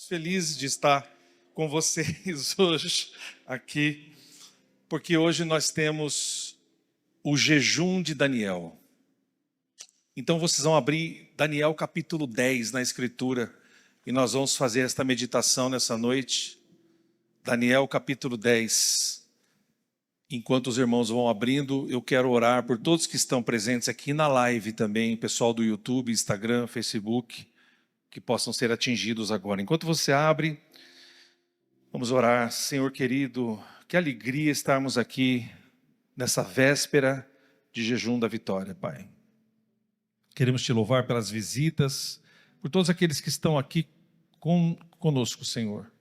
Feliz de estar com vocês hoje aqui, porque hoje nós temos o jejum de Daniel. Então vocês vão abrir Daniel capítulo 10 na Escritura e nós vamos fazer esta meditação nessa noite. Daniel capítulo 10. Enquanto os irmãos vão abrindo, eu quero orar por todos que estão presentes aqui na live também, pessoal do YouTube, Instagram, Facebook, que possam ser atingidos agora. Enquanto você abre, vamos orar. Senhor querido, que alegria estarmos aqui nessa véspera de jejum da vitória, Pai. Queremos te louvar pelas visitas, por todos aqueles que estão aqui conosco, Senhor.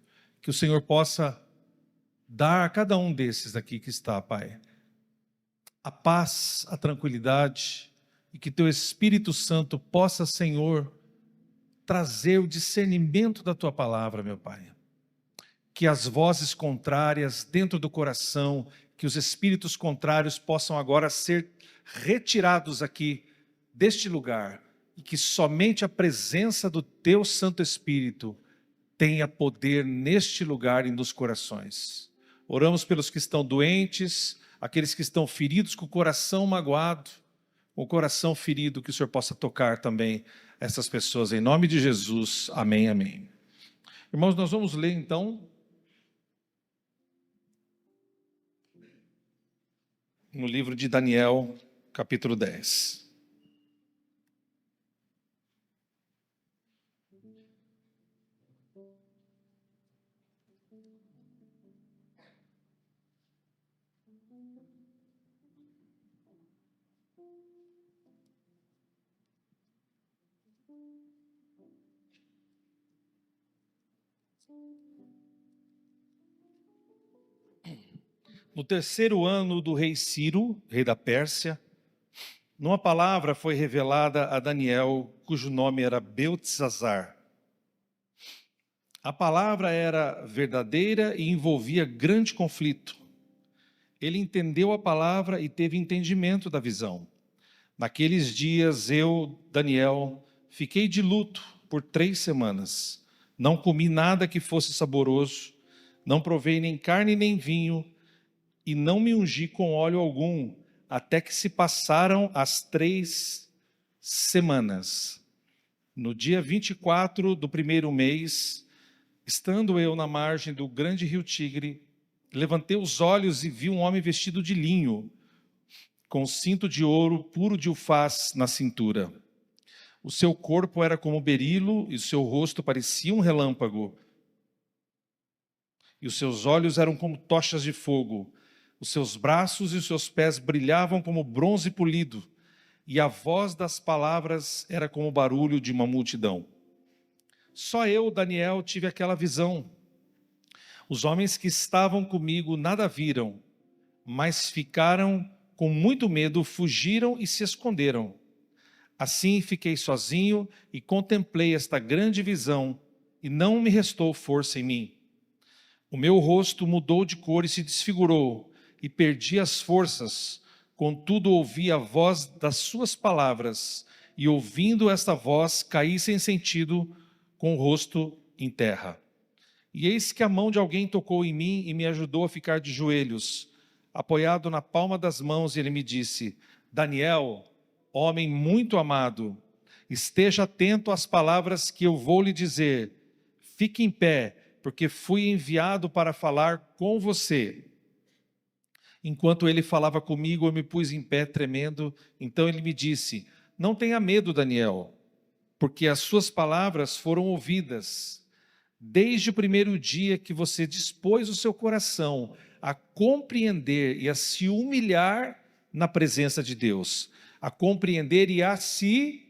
Que o Senhor possa dar a cada um desses aqui que está, Pai, a paz, a tranquilidade, e que teu Espírito Santo possa, Senhor, trazer o discernimento da tua palavra, meu Pai. Que as vozes contrárias dentro do coração, que os espíritos contrários possam agora ser retirados aqui deste lugar, e que somente a presença do teu Santo Espírito tenha poder neste lugar e nos corações. Oramos pelos que estão doentes, aqueles que estão feridos com o coração magoado, com o coração ferido, que o Senhor possa tocar também essas pessoas, em nome de Jesus, amém, amém. Irmãos, nós vamos ler então no livro de Daniel, capítulo 10. No terceiro ano do rei Ciro, rei da Pérsia, uma palavra foi revelada a Daniel, cujo nome era Beltesazar. A palavra era verdadeira e envolvia grande conflito. Ele entendeu a palavra e teve entendimento da visão. Naqueles dias eu, Daniel, fiquei de luto por 3 semanas. Não comi nada que fosse saboroso, não provei nem carne nem vinho, e não me ungi com óleo algum, até que se passaram as 3 semanas. No dia 24 do primeiro mês, estando eu na margem do grande rio Tigre, levantei os olhos e vi um homem vestido de linho, com um cinto de ouro puro de ufaz na cintura. O seu corpo era como berilo e o seu rosto parecia um relâmpago. E os seus olhos eram como tochas de fogo. Os seus braços e os seus pés brilhavam como bronze polido, e a voz das palavras era como o barulho de uma multidão. Só eu, Daniel, tive aquela visão. Os homens que estavam comigo nada viram, mas ficaram com muito medo, fugiram e se esconderam. Assim fiquei sozinho e contemplei esta grande visão, e não me restou força em mim. O meu rosto mudou de cor e se desfigurou, e perdi as forças, contudo ouvi a voz das suas palavras, e ouvindo esta voz, caí sem sentido, com o rosto em terra. E eis que a mão de alguém tocou em mim e me ajudou a ficar de joelhos, apoiado na palma das mãos, e ele me disse: Daniel, homem muito amado, esteja atento às palavras que eu vou lhe dizer. Fique em pé, porque fui enviado para falar com você. Enquanto ele falava comigo, eu me pus em pé tremendo. Então ele me disse: não tenha medo, Daniel, porque as suas palavras foram ouvidas. Desde o primeiro dia que você dispôs o seu coração a compreender e a se humilhar na presença de Deus, a compreender e a se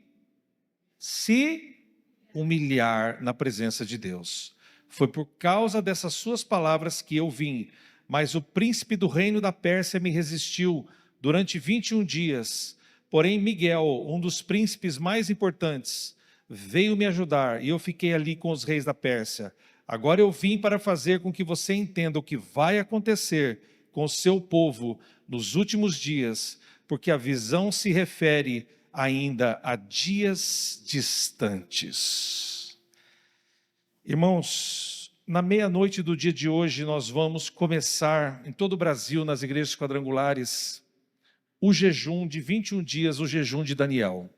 humilhar na presença de Deus. Foi por causa dessas suas palavras que eu vim. Mas o príncipe do reino da Pérsia me resistiu durante 21 dias. Porém, Miguel, um dos príncipes mais importantes, veio me ajudar e eu fiquei ali com os reis da Pérsia. Agora eu vim para fazer com que você entenda o que vai acontecer com o seu povo nos últimos dias, porque a visão se refere ainda a dias distantes. Irmãos, na meia-noite do dia de hoje, nós vamos começar em todo o Brasil, nas igrejas quadrangulares, o jejum de 21 dias, o jejum de Daniel.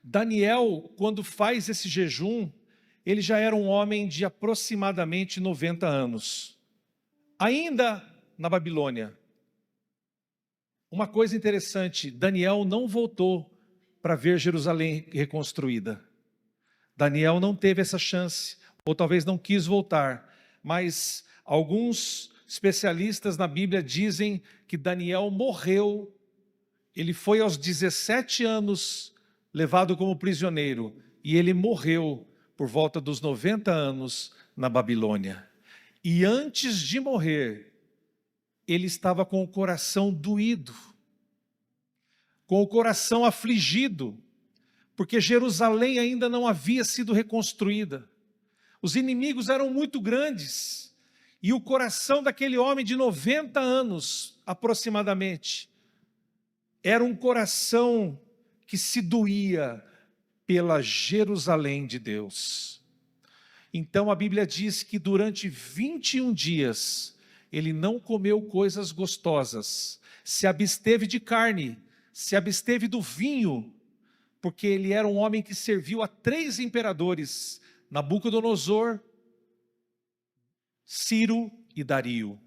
Daniel, quando faz esse jejum, ele já era um homem de aproximadamente 90 anos, ainda na Babilônia. Uma coisa interessante, Daniel não voltou para ver Jerusalém reconstruída. Daniel não teve essa chance, ou talvez não quis voltar, mas alguns especialistas na Bíblia dizem que Daniel morreu, ele foi aos 17 anos levado como prisioneiro, e ele morreu por volta dos 90 anos na Babilônia. E antes de morrer, ele estava com o coração doído, com o coração afligido, porque Jerusalém ainda não havia sido reconstruída. Os inimigos eram muito grandes, e o coração daquele homem de 90 anos, aproximadamente, era um coração que se doía pela Jerusalém de Deus. Então a Bíblia diz que durante 21 dias, ele não comeu coisas gostosas, se absteve de carne, se absteve do vinho, porque ele era um homem que serviu a 3 imperadores, Nabucodonosor, Ciro e Dario.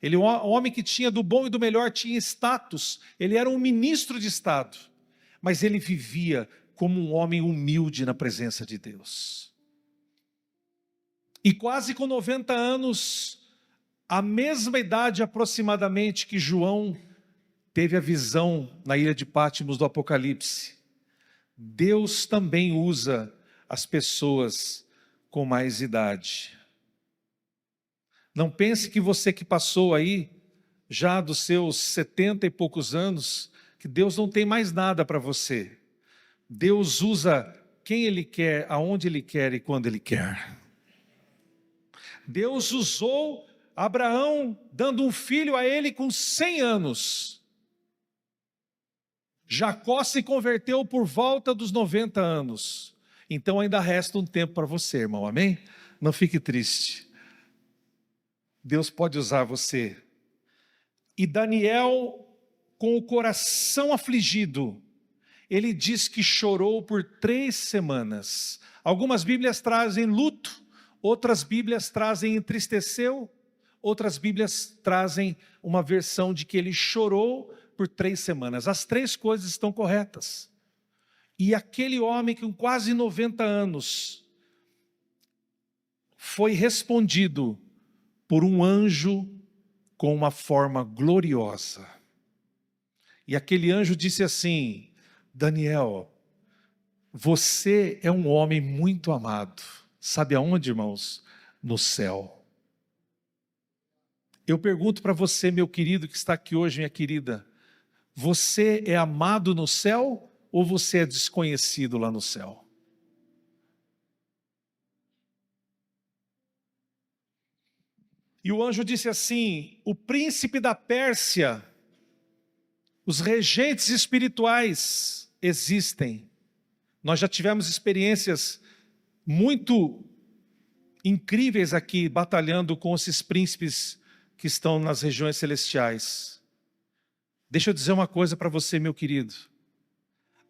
Ele é um homem que tinha do bom e do melhor, tinha status, ele era um ministro de Estado, mas ele vivia como um homem humilde na presença de Deus. E quase com 90 anos, a mesma idade aproximadamente que João teve a visão na ilha de Pátimos do Apocalipse, Deus também usa as pessoas com mais idade. Não pense que você que passou aí, já dos seus 70 e poucos anos, que Deus não tem mais nada para você. Deus usa quem Ele quer, aonde Ele quer e quando Ele quer. Deus usou Abraão dando um filho a ele com 100 anos. Jacó se converteu por volta dos 90 anos. Então ainda resta um tempo para você, irmão, amém? Não fique triste. Deus pode usar você. E Daniel, com o coração afligido, ele diz que chorou por 3 semanas. Algumas Bíblias trazem luto, outras Bíblias trazem entristeceu, outras Bíblias trazem uma versão de que ele chorou por 3 semanas. As 3 coisas estão corretas. E aquele homem com quase 90 anos foi respondido por um anjo com uma forma gloriosa. E aquele anjo disse assim: Daniel, você é um homem muito amado. Sabe aonde, irmãos? No céu. Eu pergunto para você, meu querido que está aqui hoje, minha querida, você é amado no céu ou você é desconhecido lá no céu? E o anjo disse assim: o príncipe da Pérsia, os regentes espirituais existem. Nós já tivemos experiências muito incríveis aqui, batalhando com esses príncipes que estão nas regiões celestiais. Deixa eu dizer uma coisa para você, meu querido.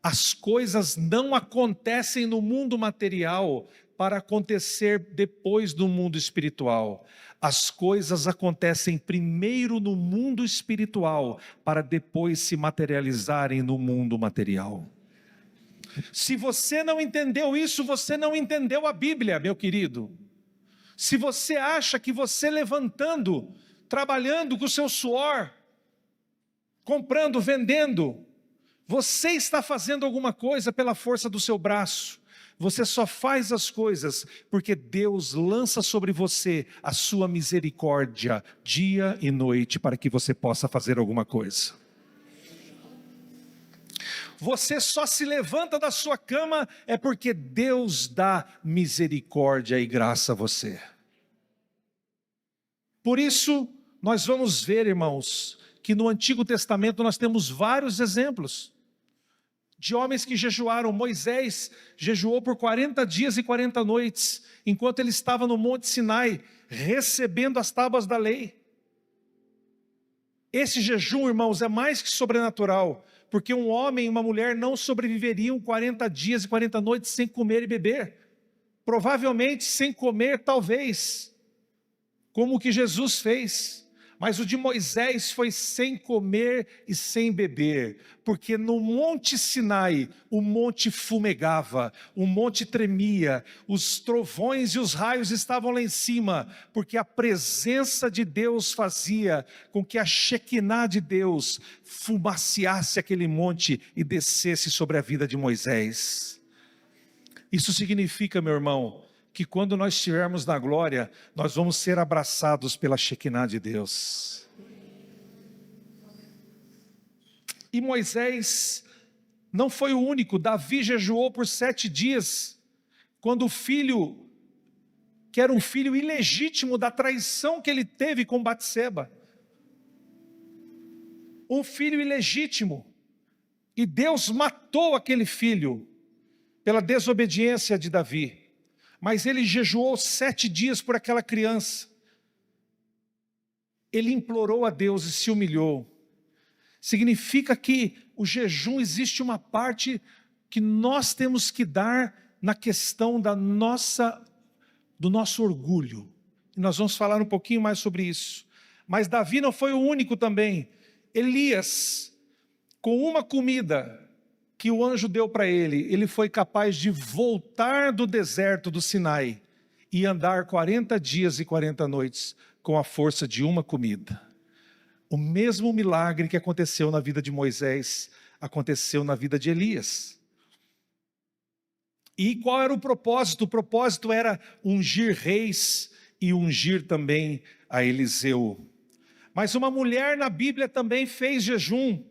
As coisas não acontecem no mundo material para acontecer depois no mundo espiritual. As coisas acontecem primeiro no mundo espiritual para depois se materializarem no mundo material. Se você não entendeu isso, você não entendeu a Bíblia, meu querido. Se você acha que você levantando, trabalhando com o seu suor, comprando, vendendo, você está fazendo alguma coisa pela força do seu braço. Você só faz as coisas porque Deus lança sobre você a sua misericórdia dia e noite para que você possa fazer alguma coisa. Você só se levanta da sua cama é porque Deus dá misericórdia e graça a você. Por isso, nós vamos ver, irmãos, que no Antigo Testamento nós temos vários exemplos de homens que jejuaram. Moisés jejuou por 40 dias e 40 noites, enquanto ele estava no Monte Sinai, recebendo as tábuas da lei. Esse jejum, irmãos, é mais que sobrenatural, porque um homem e uma mulher não sobreviveriam 40 dias e 40 noites sem comer e beber. Provavelmente sem comer, talvez, como o que Jesus fez. Mas o de Moisés foi sem comer e sem beber, porque no Monte Sinai o monte fumegava, o monte tremia, os trovões e os raios estavam lá em cima, porque a presença de Deus fazia com que a Shekinah de Deus fumaciasse aquele monte e descesse sobre a vida de Moisés. Isso significa, meu irmão, que quando nós estivermos na glória, nós vamos ser abraçados pela Shekinah de Deus. E Moisés não foi o único. Davi jejuou por 7 dias, quando o filho, que era um filho ilegítimo da traição que ele teve com Batseba, um filho ilegítimo, e Deus matou aquele filho, pela desobediência de Davi. Mas ele jejuou 7 dias por aquela criança. Ele implorou a Deus e se humilhou. Significa que o jejum, existe uma parte que nós temos que dar na questão do nosso orgulho. E nós vamos falar um pouquinho mais sobre isso. Mas Davi não foi o único também. Elias, com uma comida que o anjo deu para ele, ele foi capaz de voltar do deserto do Sinai e andar 40 dias e 40 noites com a força de uma comida. O mesmo milagre que aconteceu na vida de Moisés, aconteceu na vida de Elias. E qual era o propósito? O propósito era ungir reis e ungir também a Eliseu. Mas uma mulher na Bíblia também fez jejum,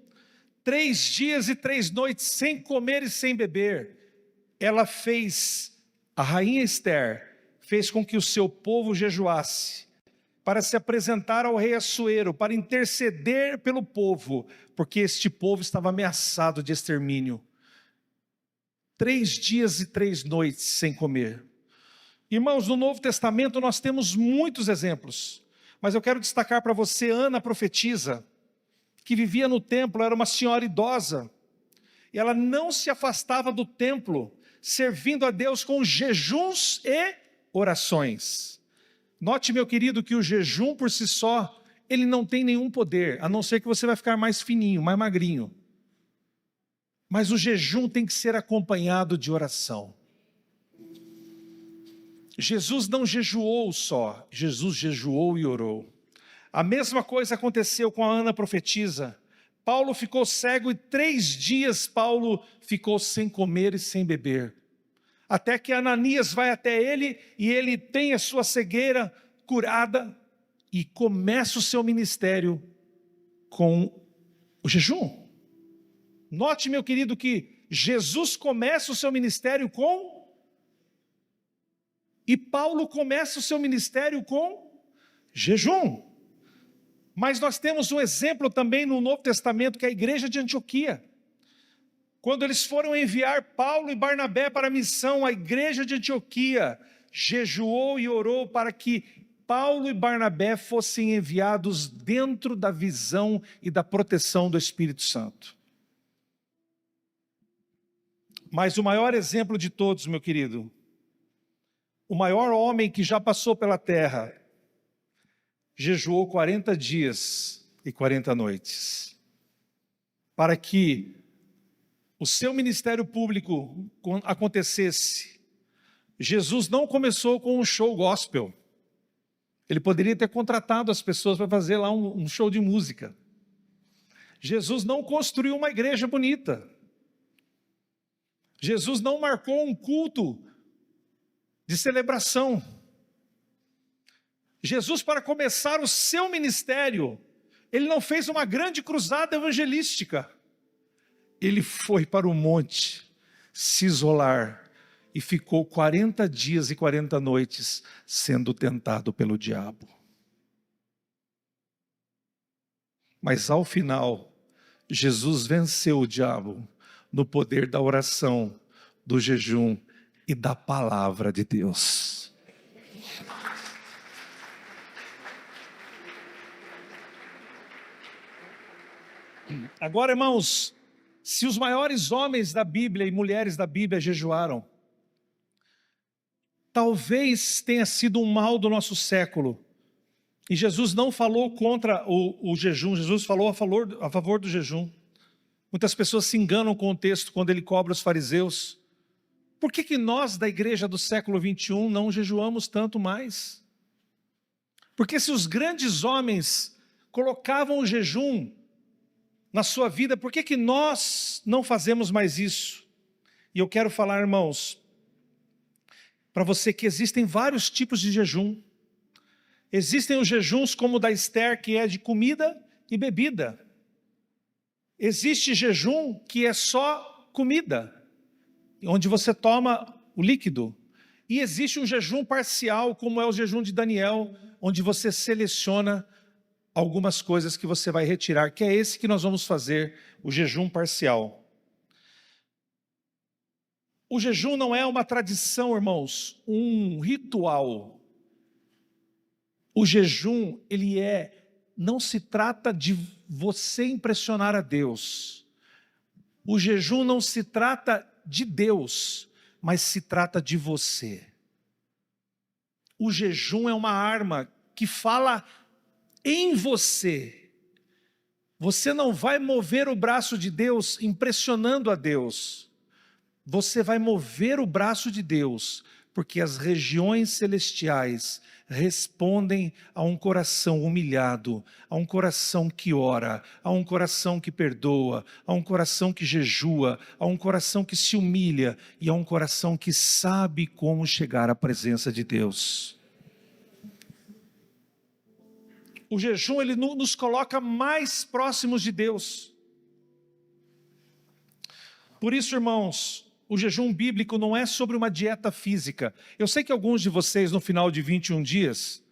3 dias e 3 noites, sem comer e sem beber. Ela fez, a rainha Esther, fez com que o seu povo jejuasse, para se apresentar ao rei Assuero, para interceder pelo povo, porque este povo estava ameaçado de extermínio. 3 dias e 3 noites sem comer. Irmãos, no Novo Testamento nós temos muitos exemplos, mas eu quero destacar para você Ana, a profetisa, que vivia no templo, era uma senhora idosa, e ela não se afastava do templo, servindo a Deus com jejuns e orações. Note, meu querido, que o jejum por si só, ele não tem nenhum poder, a não ser que você vai ficar mais fininho, mais magrinho. Mas o jejum tem que ser acompanhado de oração. Jesus não jejuou só, Jesus jejuou e orou. A mesma coisa aconteceu com a Ana profetisa. Paulo ficou cego e 3 dias Paulo ficou sem comer e sem beber. Até que Ananias vai até ele e ele tem a sua cegueira curada e começa o seu ministério com o jejum. Note, meu querido, que Jesus começa o seu ministério com... E Paulo começa o seu ministério com jejum. Mas nós temos um exemplo também no Novo Testamento, que é a igreja de Antioquia. Quando eles foram enviar Paulo e Barnabé para a missão, a igreja de Antioquia jejuou e orou para que Paulo e Barnabé fossem enviados dentro da visão e da proteção do Espírito Santo. Mas o maior exemplo de todos, meu querido, o maior homem que já passou pela terra, jejuou 40 dias e 40 noites, para que o seu ministério público acontecesse. Jesus não começou com um show gospel. Ele poderia ter contratado as pessoas para fazer lá um show de música. Jesus não construiu uma igreja bonita. Jesus não marcou um culto de celebração. Jesus, para começar o seu ministério, ele não fez uma grande cruzada evangelística. Ele foi para o monte se isolar e ficou 40 dias e 40 noites sendo tentado pelo diabo. Mas ao final, Jesus venceu o diabo, no poder da oração, do jejum e da palavra de Deus. Agora, irmãos, se os maiores homens da Bíblia e mulheres da Bíblia jejuaram, talvez tenha sido um mal do nosso século. E Jesus não falou contra o jejum, Jesus falou a favor do jejum. Muitas pessoas se enganam com o texto quando ele cobra os fariseus. Por que nós da igreja do século 21 não jejuamos tanto mais? Porque se os grandes homens colocavam o jejum na sua vida, por que nós não fazemos mais isso? E eu quero falar, irmãos, para você que existem vários tipos de jejum. Existem os jejuns como o da Esther, que é de comida e bebida. Existe jejum que é só comida, onde você toma o líquido. E existe um jejum parcial, como é o jejum de Daniel, onde você seleciona algumas coisas que você vai retirar, que é esse que nós vamos fazer, o jejum parcial. O jejum não é uma tradição, irmãos, um ritual. O jejum, não se trata de você impressionar a Deus. O jejum não se trata de Deus, mas se trata de você. O jejum é uma arma que fala em você. Você não vai mover o braço de Deus impressionando a Deus. Você vai mover o braço de Deus, porque as regiões celestiais respondem a um coração humilhado, a um coração que ora, a um coração que perdoa, a um coração que jejua, a um coração que se humilha e a um coração que sabe como chegar à presença de Deus. O jejum, ele nos coloca mais próximos de Deus. Por isso, irmãos, o jejum bíblico não é sobre uma dieta física. Eu sei que alguns de vocês, no final de 21 dias,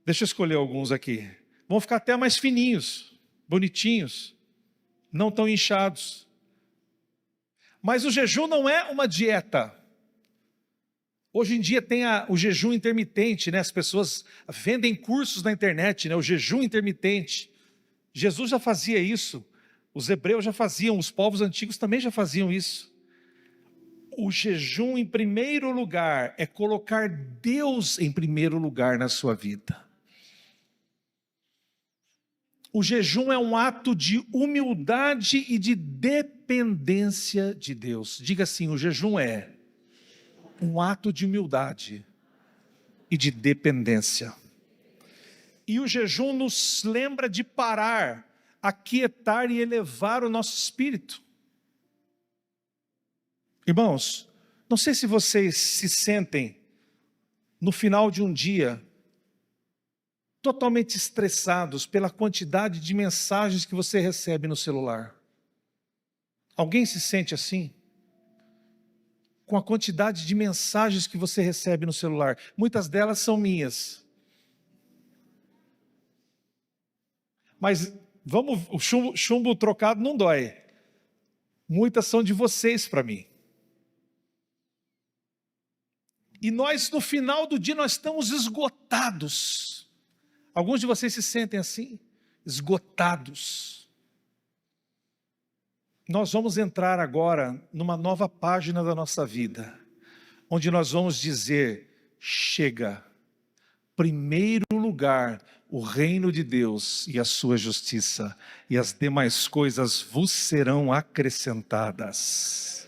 deixa eu escolher alguns aqui, vão ficar até mais fininhos, bonitinhos, não tão inchados. Mas o jejum não é uma dieta. Hoje em dia tem o jejum intermitente, né? As pessoas vendem cursos na internet, né? O jejum intermitente. Jesus já fazia isso, os hebreus já faziam, os povos antigos também já faziam isso. O jejum, em primeiro lugar, é colocar Deus em primeiro lugar na sua vida. O jejum é um ato de humildade e de dependência de Deus. Diga assim, o jejum é um ato de humildade e de dependência. E o jejum nos lembra de parar, aquietar e elevar o nosso espírito. Irmãos, não sei se vocês se sentem no final de um dia totalmente estressados pela quantidade de mensagens que você recebe no celular. Alguém se sente assim? Com a quantidade de mensagens que você recebe no celular. Muitas delas são minhas. Mas o chumbo trocado não dói. Muitas são de vocês para mim. E nós, no final do dia, nós estamos esgotados. Alguns de vocês se sentem assim, esgotados. Nós vamos entrar agora numa nova página da nossa vida, onde nós vamos dizer, chega, primeiro lugar, o reino de Deus e a sua justiça, e as demais coisas vos serão acrescentadas.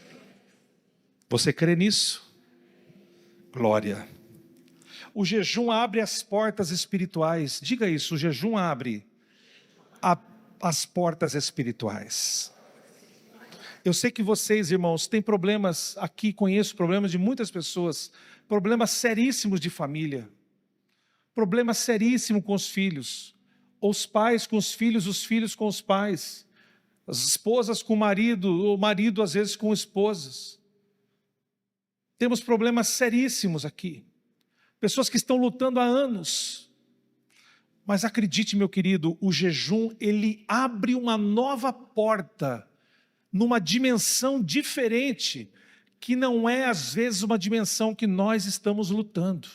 Você crê nisso? Glória. O jejum abre as portas espirituais. Diga isso, o jejum abre as portas espirituais. Eu sei que vocês, irmãos, têm problemas aqui, conheço problemas de muitas pessoas, problemas seríssimos de família, problemas seríssimos com os filhos, ou os pais com os filhos com os pais, as esposas com o marido às vezes com esposas. Temos problemas seríssimos aqui. Pessoas que estão lutando há anos. Mas acredite, meu querido, o jejum, ele abre uma nova porta numa dimensão diferente, que não é às vezes uma dimensão que nós estamos lutando.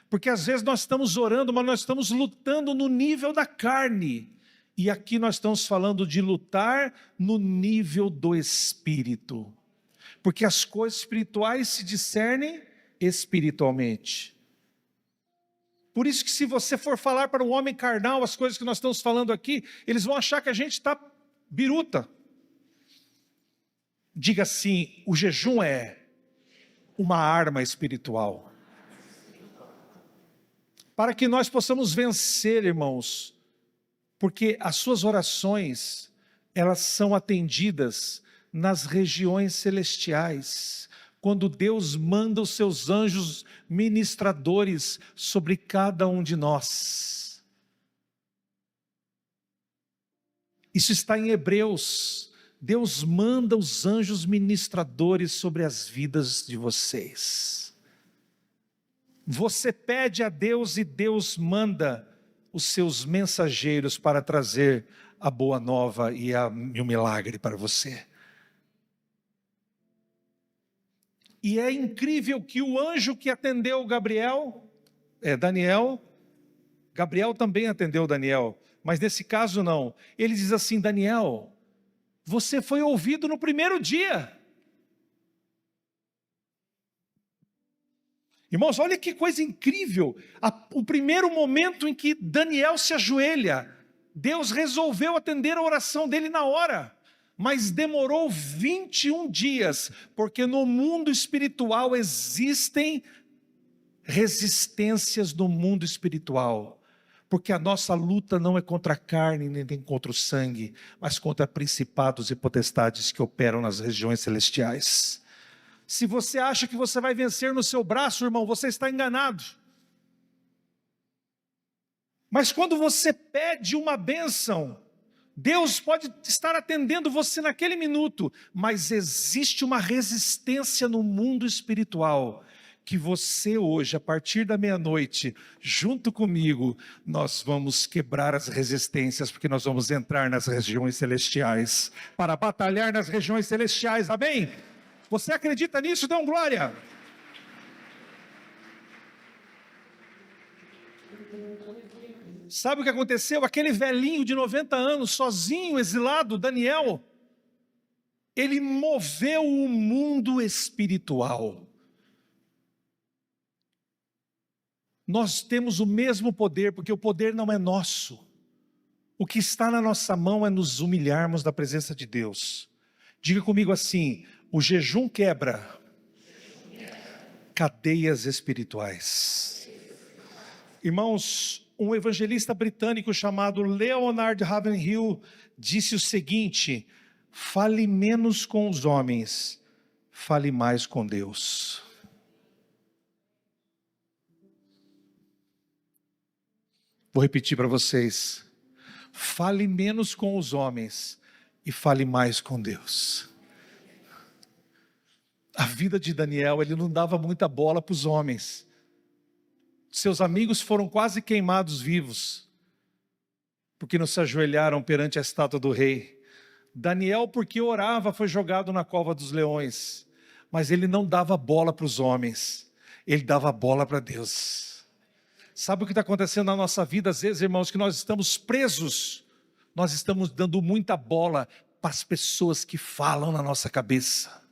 Porque às vezes nós estamos orando, mas nós estamos lutando no nível da carne. E aqui nós estamos falando de lutar no nível do Espírito. Porque as coisas espirituais se discernem espiritualmente. Por isso que se você for falar para um homem carnal as coisas que nós estamos falando aqui, eles vão achar que a gente está biruta. Diga assim: o jejum é uma arma espiritual. Para que nós possamos vencer, irmãos, porque as suas orações, elas são atendidas nas regiões celestiais, quando Deus manda os seus anjos ministradores sobre cada um de nós. Isso está em Hebreus. Deus manda os anjos ministradores sobre as vidas de vocês. Você pede a Deus e Deus manda os seus mensageiros para trazer a boa nova e o milagre para você. E é incrível que o anjo que atendeu Daniel, Gabriel também atendeu Daniel, mas nesse caso não. Ele diz assim: Daniel, você foi ouvido no primeiro dia. Irmãos, olha que coisa incrível. O primeiro momento em que Daniel se ajoelha, Deus resolveu atender a oração dele na hora. Mas demorou 21 dias, porque no mundo espiritual existem resistências no mundo espiritual. Porque a nossa luta não é contra a carne, nem contra o sangue, mas contra principados e potestades que operam nas regiões celestiais. Se você acha que você vai vencer no seu braço, irmão, você está enganado. Mas quando você pede uma bênção, Deus pode estar atendendo você naquele minuto, mas existe uma resistência no mundo espiritual, que você hoje, a partir da meia-noite, junto comigo, nós vamos quebrar as resistências, porque nós vamos entrar nas regiões celestiais, para batalhar nas regiões celestiais, amém? Você acredita nisso? Dê glória. Sabe o que aconteceu? Aquele velhinho de 90 anos, sozinho, exilado, Daniel, ele moveu o mundo espiritual. Nós temos o mesmo poder, porque o poder não é nosso. O que está na nossa mão é nos humilharmos da presença de Deus. Diga comigo assim: o jejum quebra cadeias espirituais. Irmãos, um evangelista britânico chamado Leonard Ravenhill disse o seguinte: fale menos com os homens, fale mais com Deus. Vou repetir para vocês: fale menos com os homens e fale mais com Deus. A vida de Daniel, ele não dava muita bola para os homens. Seus amigos foram quase queimados vivos, porque não se ajoelharam perante a estátua do rei. Daniel, porque orava, foi jogado na cova dos leões, mas ele não dava bola para os homens, ele dava bola para Deus. Sabe o que está acontecendo na nossa vida às vezes, irmãos? Que nós estamos presos, nós estamos dando muita bola para as pessoas que falam na nossa cabeça.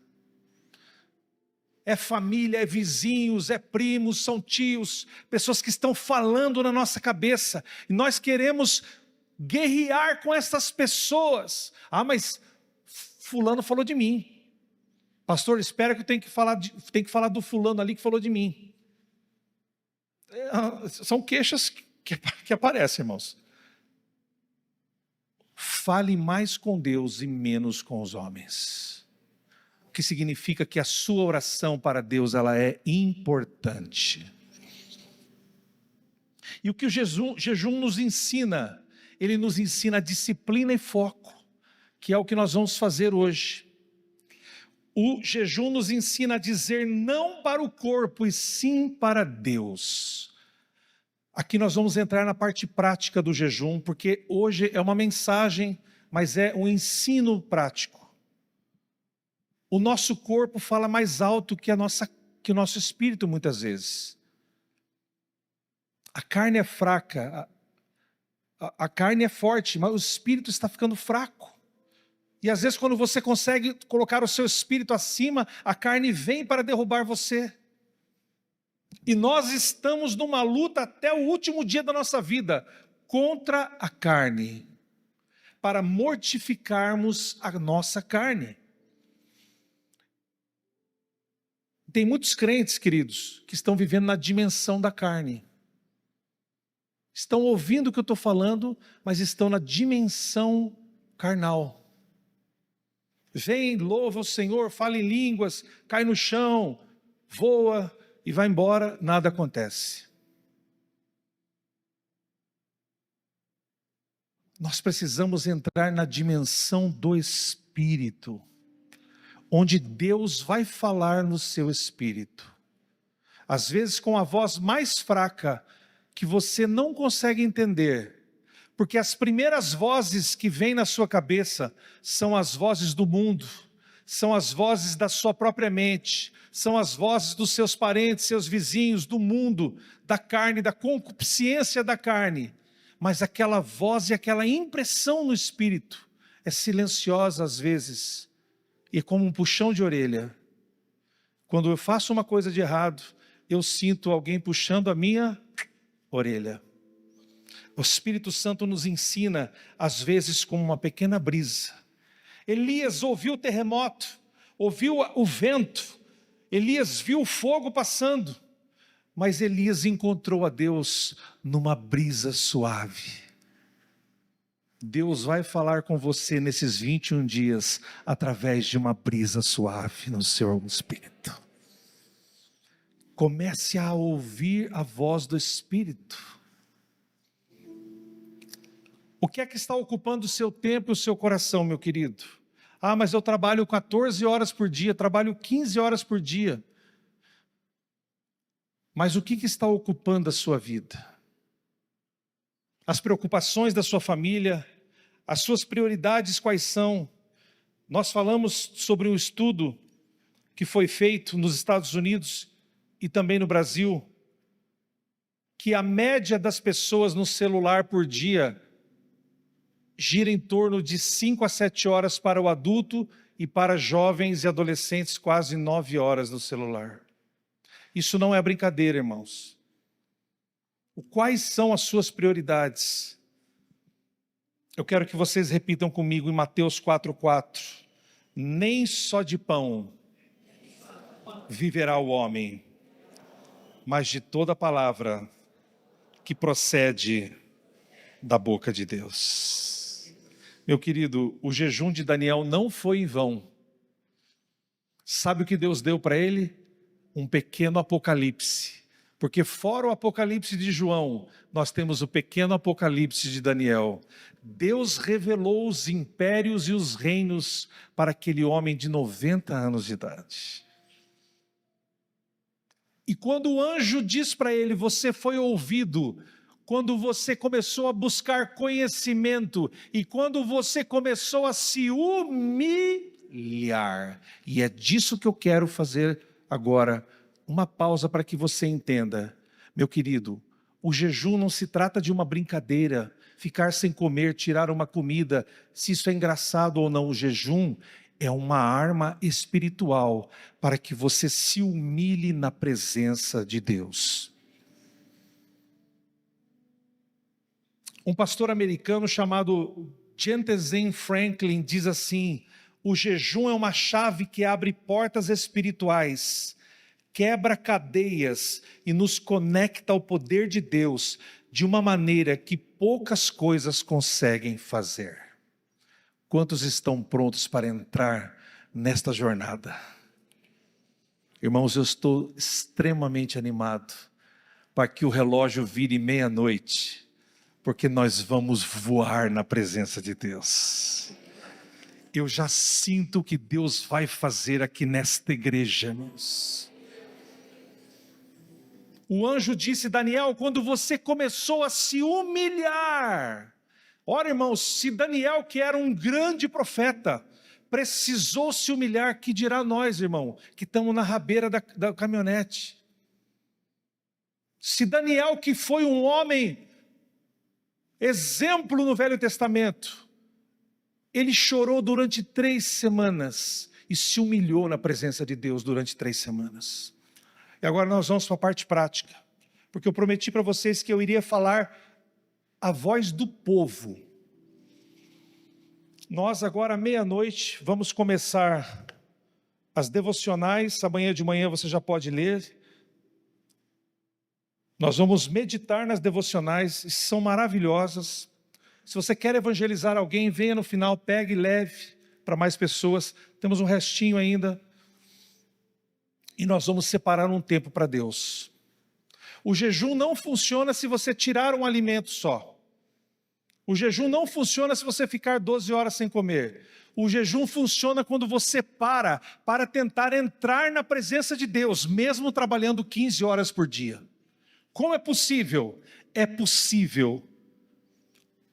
É família, é vizinhos, é primos, são tios, pessoas que estão falando na nossa cabeça, e nós queremos guerrear com essas pessoas. Ah, mas fulano falou de mim. Pastor, espera que eu tenho que falar do fulano ali que falou de mim. São queixas que aparecem, irmãos. Fale mais com Deus e menos com os homens. O que significa que a sua oração para Deus, ela é importante. E o que o jejum nos ensina? Ele nos ensina disciplina e foco, que é o que nós vamos fazer hoje. O jejum nos ensina a dizer não para o corpo e sim para Deus. Aqui nós vamos entrar na parte prática do jejum, porque hoje é uma mensagem, mas é um ensino prático. o nosso corpo fala mais alto que o nosso espírito muitas vezes. A carne é fraca, a carne é forte, mas o espírito está ficando fraco. E às vezes quando você consegue colocar o seu espírito acima, a carne vem para derrubar você. E nós estamos numa luta até o último dia da nossa vida contra a carne, para mortificarmos a nossa carne. Tem muitos crentes, queridos, que estão vivendo na dimensão da carne. Estão ouvindo o que eu estou falando, mas estão na dimensão carnal. Vem, louva o Senhor, fala em línguas, cai no chão, voa e vai embora, nada acontece. Nós precisamos entrar na dimensão do Espírito, onde Deus vai falar no seu espírito. Às vezes com a voz mais fraca, que você não consegue entender, porque as primeiras vozes que vêm na sua cabeça são as vozes do mundo, são as vozes da sua própria mente, são as vozes dos seus parentes, seus vizinhos, do mundo, da carne, da concupiscência da carne. Mas aquela voz e aquela impressão no espírito é silenciosa às vezes, e como um puxão de orelha. Quando eu faço uma coisa de errado, eu sinto alguém puxando a minha orelha. O Espírito Santo nos ensina, às vezes, como uma pequena brisa. Elias ouviu o terremoto, ouviu o vento, Elias viu o fogo passando, mas Elias encontrou a Deus numa brisa suave. Deus vai falar com você nesses 21 dias, através de uma brisa suave no seu espírito. Comece a ouvir a voz do Espírito. O que é que está ocupando o seu tempo e o seu coração, meu querido? Ah, mas eu trabalho 14 horas por dia, trabalho 15 horas por dia. Mas o que está ocupando a sua vida? As preocupações da sua família, as suas prioridades quais são? Nós falamos sobre um estudo que foi feito nos Estados Unidos e também no Brasil, que a média das pessoas no celular por dia gira em torno de 5 a 7 horas para o adulto e para jovens e adolescentes quase 9 horas no celular. Isso não é brincadeira, irmãos. Quais são as suas prioridades? Eu quero que vocês repitam comigo em Mateus 4:4. Nem só de pão viverá o homem, mas de toda palavra que procede da boca de Deus. Meu querido, o jejum de Daniel não foi em vão. Sabe o que Deus deu para ele? Um pequeno apocalipse. Porque fora o apocalipse de João, nós temos o pequeno apocalipse de Daniel. Deus revelou os impérios e os reinos para aquele homem de 90 anos de idade. E quando o anjo diz para ele, você foi ouvido, quando você começou a buscar conhecimento e quando você começou a se humilhar, e é disso que eu quero fazer agora, uma pausa para que você entenda. Meu querido, o jejum não se trata de uma brincadeira, ficar sem comer, tirar uma comida, se isso é engraçado ou não. O jejum é uma arma espiritual para que você se humilhe na presença de Deus. Um pastor americano chamado Jentezen Franklin diz assim: o jejum é uma chave que abre portas espirituais, quebra cadeias e nos conecta ao poder de Deus de uma maneira que poucas coisas conseguem fazer. Quantos estão prontos para entrar nesta jornada? Irmãos, eu estou extremamente animado para que o relógio vire meia-noite, porque nós vamos voar na presença de Deus. Eu já sinto o que Deus vai fazer aqui nesta igreja, irmãos. O anjo disse: Daniel, quando você começou a se humilhar. Ora, irmãos, se Daniel, que era um grande profeta, precisou se humilhar, que dirá nós, irmão, que estamos na rabeira da caminhonete. Se Daniel, que foi um homem exemplo no Velho Testamento, ele chorou durante 3 semanas e se humilhou na presença de Deus durante 3 semanas. E agora nós vamos para a parte prática, porque eu prometi para vocês que eu iria falar a voz do povo. Nós agora, à meia-noite, vamos começar as devocionais. Amanhã de manhã você já pode ler. Nós vamos meditar nas devocionais, são maravilhosas. Se você quer evangelizar alguém, venha no final, pegue e leve para mais pessoas. Temos um restinho ainda. E nós vamos separar um tempo para Deus. O jejum não funciona se você tirar um alimento só. O jejum não funciona se você ficar 12 horas sem comer. O jejum funciona quando você para tentar entrar na presença de Deus, mesmo trabalhando 15 horas por dia. Como é possível? É possível,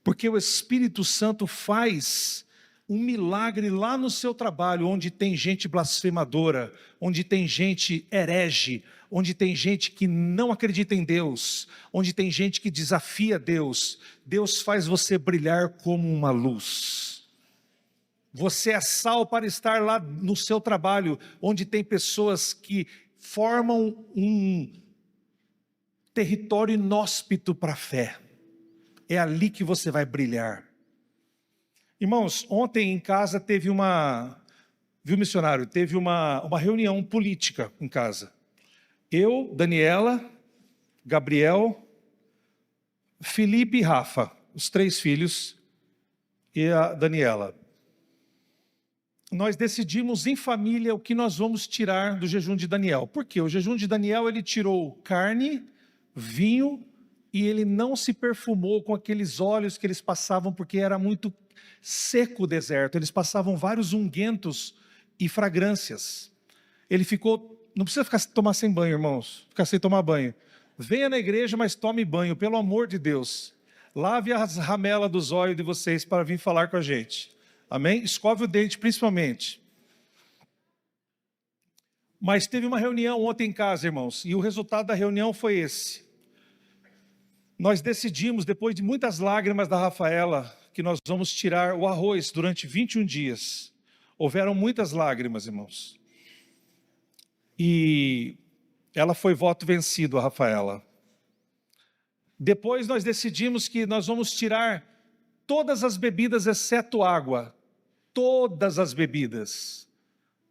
porque o Espírito Santo faz um milagre lá no seu trabalho, onde tem gente blasfemadora, onde tem gente herege, onde tem gente que não acredita em Deus, onde tem gente que desafia Deus. Deus faz você brilhar como uma luz. Você é sal para estar lá no seu trabalho, onde tem pessoas que formam um território inóspito para a fé. É ali que você vai brilhar. Irmãos, ontem em casa teve viu, missionário? Teve uma reunião política em casa. Eu, Daniela, Gabriel, Felipe e Rafa, os 3 filhos, e a Daniela. Nós decidimos em família o que nós vamos tirar do jejum de Daniel. Por quê? O jejum de Daniel, ele tirou carne, vinho, e ele não se perfumou com aqueles óleos que eles passavam, porque era muito seco o deserto. Eles passavam vários ungüentos e fragrâncias. Ele ficou... Não precisa tomar sem banho, irmãos. Ficar sem tomar banho. Venha na igreja, mas tome banho, pelo amor de Deus. Lave as ramelas dos olhos de vocês para vir falar com a gente. Amém? Escove o dente, principalmente. Mas teve uma reunião ontem em casa, irmãos, e o resultado da reunião foi esse. Nós decidimos, depois de muitas lágrimas da Rafaela, que nós vamos tirar o arroz durante 21 dias. Houveram muitas lágrimas, irmãos. E ela foi voto vencido, a Rafaela. Depois nós decidimos que nós vamos tirar todas as bebidas, exceto água. Todas as bebidas.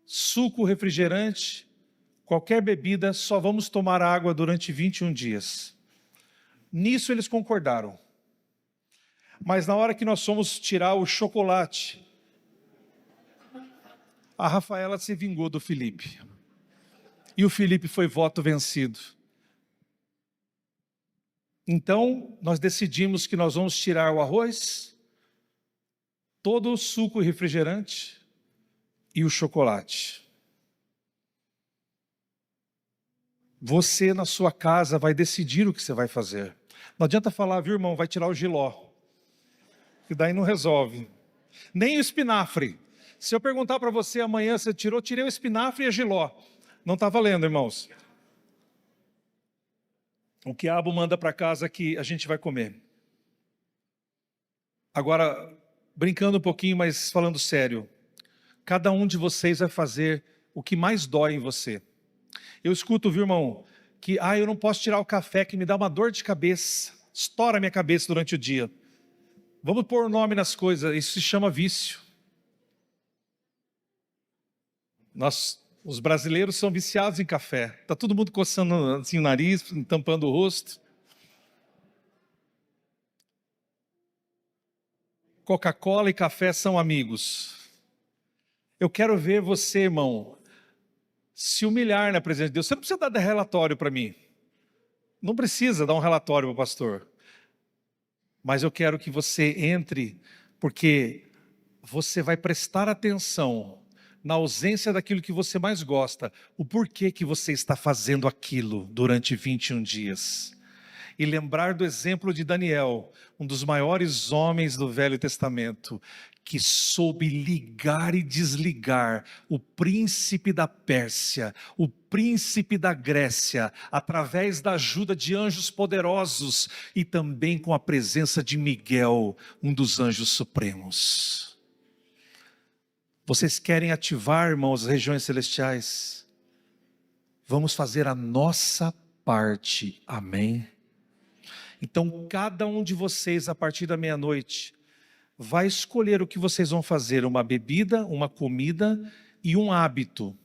Suco, refrigerante, qualquer bebida, só vamos tomar água durante 21 dias. Nisso eles concordaram. Mas na hora que nós fomos tirar o chocolate, a Rafaela se vingou do Felipe. E o Felipe foi voto vencido. Então, nós decidimos que nós vamos tirar o arroz, todo o suco e refrigerante e o chocolate. Você, na sua casa, vai decidir o que você vai fazer. Não adianta falar, viu, irmão, vai tirar o jiló. Que daí não resolve. Nem o espinafre. Se eu perguntar para você amanhã, você tirou, tirei o espinafre e a jiló. Não está valendo, irmãos. O quiabo manda para casa que a gente vai comer. Agora, brincando um pouquinho, mas falando sério. Cada um de vocês vai fazer o que mais dói em você. Eu escuto, viu, irmão, que eu não posso tirar o café, que me dá uma dor de cabeça. Estoura a minha cabeça durante o dia. Vamos pôr o nome nas coisas, isso se chama vício. Os brasileiros são viciados em café. Está todo mundo coçando assim, o nariz, tampando o rosto. Coca-Cola e café são amigos. Eu quero ver você, irmão, se humilhar na presença de Deus. Você não precisa dar relatório para mim. Não precisa dar um relatório para o pastor. Mas eu quero que você entre, porque você vai prestar atenção na ausência daquilo que você mais gosta, o porquê que você está fazendo aquilo durante 21 dias. e lembrar do exemplo de Daniel, um dos maiores homens do Velho Testamento, que soube ligar e desligar o príncipe da Pérsia, o príncipe da Grécia, através da ajuda de anjos poderosos e também com a presença de Miguel, um dos anjos supremos. Vocês querem ativar, irmãos, as regiões celestiais? Vamos fazer a nossa parte, amém? Então, cada um de vocês, a partir da meia-noite, vai escolher o que vocês vão fazer: uma bebida, uma comida e um hábito.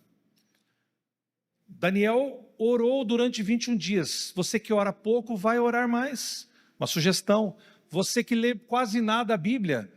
Daniel orou durante 21 dias. Você que ora pouco, vai orar mais. Uma sugestão: você que lê quase nada a Bíblia,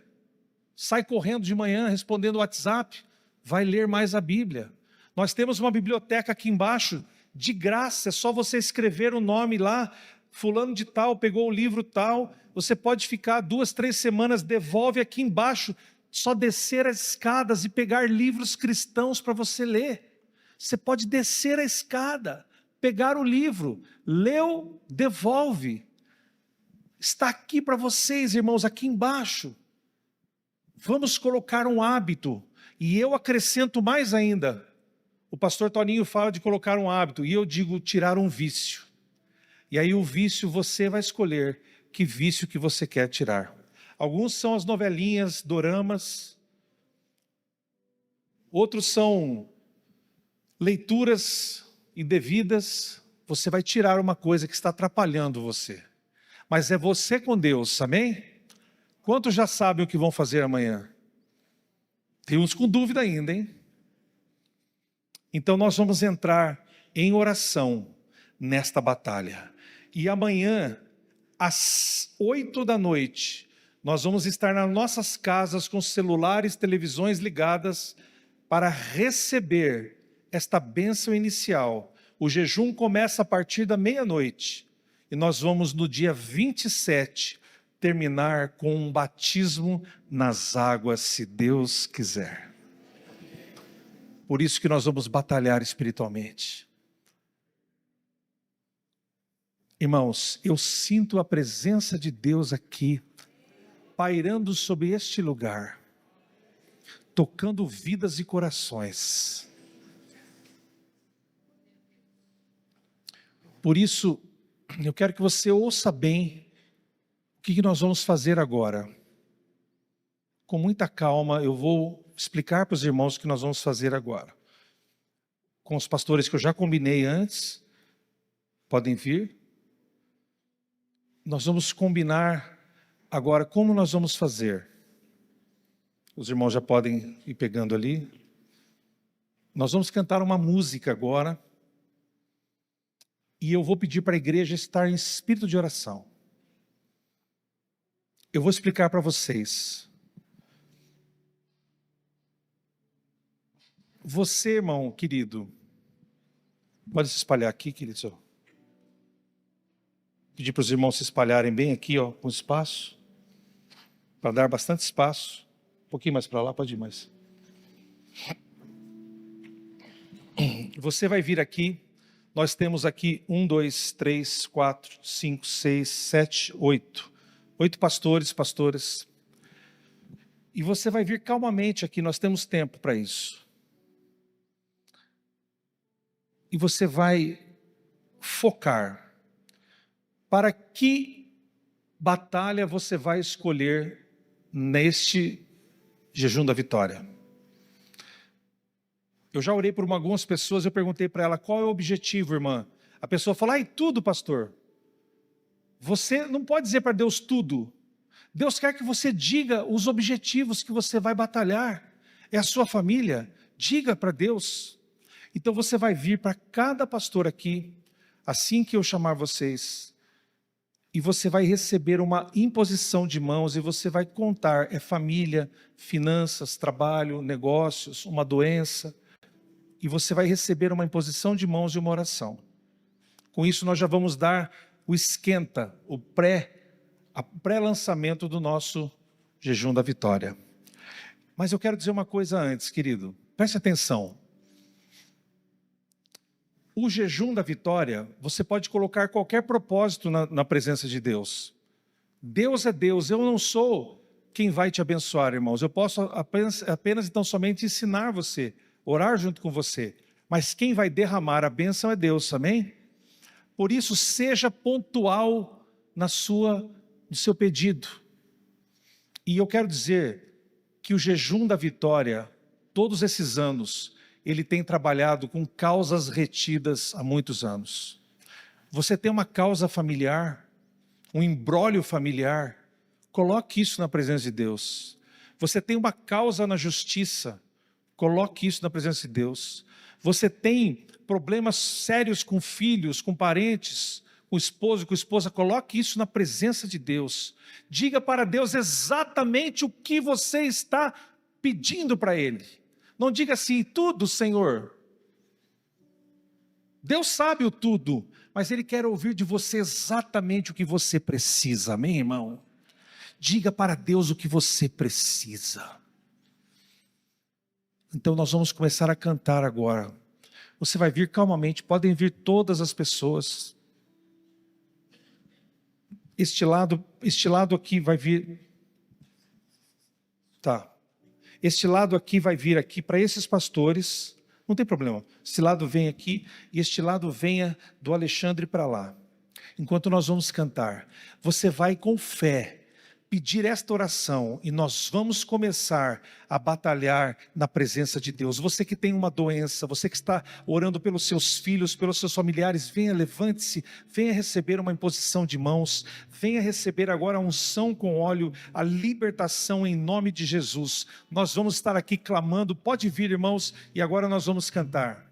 sai correndo de manhã respondendo o WhatsApp, vai ler mais a Bíblia. Nós temos uma biblioteca aqui embaixo, de graça, é só você escrever o nome lá, fulano de tal, pegou o livro tal, você pode ficar 2, 3 semanas, devolve aqui embaixo, só descer as escadas e pegar livros cristãos para você ler. Você pode descer a escada, pegar o livro, leu, devolve. Está aqui para vocês, irmãos, aqui embaixo. Vamos colocar um hábito, e eu acrescento mais ainda. O pastor Toninho fala de colocar um hábito, e eu digo tirar um vício. E aí o vício, você vai escolher que vício que você quer tirar. Alguns são as novelinhas, doramas. Outros são leituras indevidas. Você vai tirar uma coisa que está atrapalhando você. Mas é você com Deus, amém? Quantos já sabem o que vão fazer amanhã? Tem uns com dúvida ainda, hein? Então nós vamos entrar em oração nesta batalha. E amanhã, às 8 da noite, nós vamos estar nas nossas casas com celulares, televisões ligadas para receber esta bênção inicial. O jejum começa a partir da meia-noite e nós vamos no dia 27 terminar com um batismo nas águas, se Deus quiser. Por isso que nós vamos batalhar espiritualmente. Irmãos, eu sinto a presença de Deus aqui, pairando sobre este lugar, tocando vidas e corações. Por isso, eu quero que você ouça bem o que nós vamos fazer agora. Com muita calma, eu vou explicar para os irmãos o que nós vamos fazer agora. Com os pastores que eu já combinei antes, podem vir. Nós vamos combinar agora como nós vamos fazer. Os irmãos já podem ir pegando ali. Nós vamos cantar uma música agora. E eu vou pedir para a igreja estar em espírito de oração. Eu vou explicar para vocês. Você, irmão querido, pode se espalhar aqui, querido. Pedir para os irmãos se espalharem bem aqui, ó, com espaço, para dar bastante espaço. Um pouquinho mais para lá, pode ir mais. Você vai vir aqui. Nós temos aqui 1, 2, 3, 4, 5, 6, 7, 8. 8 pastores, pastoras. E você vai vir calmamente aqui, nós temos tempo para isso. E você vai focar. Para que batalha você vai escolher neste jejum da vitória? Eu já orei por algumas pessoas, eu perguntei para ela, qual é o objetivo, irmã? A pessoa fala, ai, tudo, pastor. Você não pode dizer para Deus tudo. Deus quer que você diga os objetivos que você vai batalhar. É a sua família. Diga para Deus. Então você vai vir para cada pastor aqui, assim que eu chamar vocês, e você vai receber uma imposição de mãos e você vai contar, é família, finanças, trabalho, negócios, uma doença, e você vai receber uma imposição de mãos e uma oração. Com isso nós já vamos dar o esquenta, o pré-lançamento do nosso jejum da vitória. Mas eu quero dizer uma coisa antes, querido, preste atenção. o jejum da vitória, você pode colocar qualquer propósito na presença de Deus. Deus é Deus, eu não sou quem vai te abençoar, irmãos. Eu posso apenas então somente ensinar você, orar junto com você. Mas quem vai derramar a bênção é Deus, amém? Por isso, seja pontual no seu pedido. E eu quero dizer que o jejum da vitória, todos esses anos, ele tem trabalhado com causas retidas há muitos anos. Você tem uma causa familiar, um imbróglio familiar, coloque isso na presença de Deus. Você tem uma causa na justiça, coloque isso na presença de Deus. Você tem problemas sérios com filhos, com parentes, com esposo, com esposa, coloque isso na presença de Deus. Diga para Deus exatamente o que você está pedindo para Ele. Não diga assim, tudo, Senhor. Deus sabe o tudo, mas Ele quer ouvir de você exatamente o que você precisa, amém, irmão? Diga para Deus o que você precisa. Então nós vamos começar a cantar agora. Você vai vir calmamente, podem vir todas as pessoas. Este lado aqui vai vir. Tá. Este lado aqui vai vir aqui para esses pastores. Não tem problema. Este lado vem aqui e este lado venha do Alexandre para lá. Enquanto nós vamos cantar, você vai com fé pedir esta oração e nós vamos começar a batalhar na presença de Deus. Você que tem uma doença, você que está orando pelos seus filhos, pelos seus familiares, venha, levante-se, venha receber uma imposição de mãos, venha receber agora a unção com óleo, a libertação em nome de Jesus. Nós vamos estar aqui clamando, pode vir, irmãos, e agora nós vamos cantar.